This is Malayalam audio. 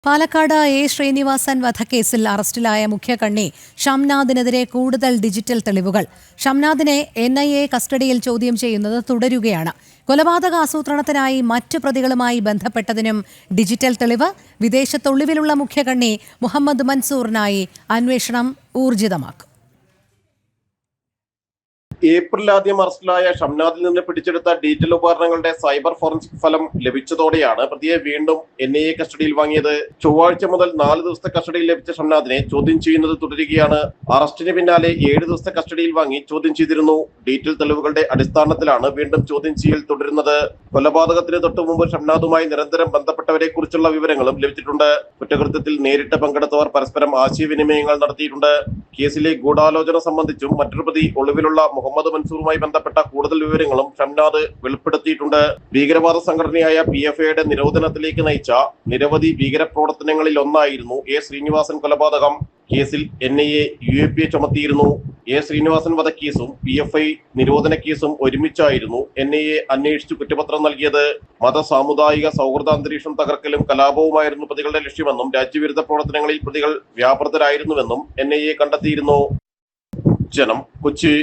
പാലക്കാട് എ ശ്രീനിവാസൻ വധക്കേസിൽ അറസ്റ്റിലായ മുഖ്യകണ്ണി ഷംനാദിനെതിരെ കൂടുതൽ ഡിജിറ്റൽ തെളിവുകൾ. ഷംനാദിനെ NIA കസ്റ്റഡിയിൽ ചോദ്യം ചെയ്യുന്നത് തുടരുകയാണ്. കൊലപാതക ആസൂത്രണത്തിനായി മറ്റു പ്രതികളുമായി ബന്ധപ്പെട്ടതിനും ഡിജിറ്റൽ തെളിവ്. വിദേശത്തൊളിവിലുള്ള മുഖ്യകണ്ണി മുഹമ്മദ് മൻസൂറിനായി അന്വേഷണം ഊർജിതമാക്കും. ഏപ്രിൽ ആദ്യം അറസ്റ്റിലായ ഷംനാദിൽ നിന്ന് പിടിച്ചെടുത്ത ഡിജിറ്റൽ ഉപകരണങ്ങളുടെ സൈബർ ഫോറൻസിക് ഫലം ലഭിച്ചതോടെയാണ് പ്രതിയെ വീണ്ടും NIA കസ്റ്റഡിയിൽ വാങ്ങിയത്. ചൊവ്വാഴ്ച മുതൽ 4 ദിവസത്തെ കസ്റ്റഡിയിൽ ലഭിച്ച ഷംനാദിനെ ചോദ്യം ചെയ്യുന്നത് തുടരുകയാണ്. അറസ്റ്റിന് പിന്നാലെ 7 ദിവസത്തെ കസ്റ്റഡിയിൽ വാങ്ങി ചോദ്യം ചെയ്തിരുന്നു. ഡിജിറ്റൽ തെളിവുകളുടെ അടിസ്ഥാനത്തിലാണ് വീണ്ടും ചോദ്യം ചെയ്യൽ തുടരുന്നത്. കൊലപാതകത്തിന് തൊട്ടുമുമ്പ് ഷംനാദുമായി നിരന്തരം ബന്ധപ്പെട്ടവരെ കുറിച്ചുള്ള വിവരങ്ങളും ലഭിച്ചിട്ടുണ്ട്. കുറ്റകൃത്യത്തിൽ നേരിട്ട് പങ്കെടുത്തവർ പരസ്പരം ആശയവിനിമയങ്ങൾ നടത്തിയിട്ടുണ്ട്. കേസിലെ ഗൂഢാലോചന സംബന്ധിച്ചും മറ്റൊരു പ്രതി ഒളിവിലുള്ള മുഹമ്മദ് മൻസൂറുമായി ബന്ധപ്പെട്ട കൂടുതൽ വിവരങ്ങളും ഷംനാദ് വെളിപ്പെടുത്തിയിട്ടുണ്ട്. ഭീകരവാദ സംഘടനയായ PFIയുടെ നിരോധനത്തിലേക്ക് നയിച്ച നിരവധി ഭീകരപ്രവർത്തനങ്ങളിൽ ഒന്നായിരുന്നു A ശ്രീനിവാസൻ കൊലപാതകം. കേസിൽ NIA UAPA ചുമത്തിയിരുന്നു. A Sreenivasan വധക്കേസും PFI നിരോധന കേസും ഒരുമിച്ചായിരുന്നു NIA അന്വേഷിച്ചു കുറ്റപത്രം നൽകിയത്. സാമുദായിക സൗഹൃദ അന്തരീക്ഷം തകർക്കലും കലാപവുമായിരുന്നു പ്രതികളുടെ ലക്ഷ്യമെന്നും രാജ്യവിരുദ്ധ പ്രവർത്തനങ്ങളിൽ പ്രതികൾ വ്യാപൃതരായിരുന്നുവെന്നും NIA കണ്ടെത്തിയിരുന്നു. ജനം, കൊച്ചി.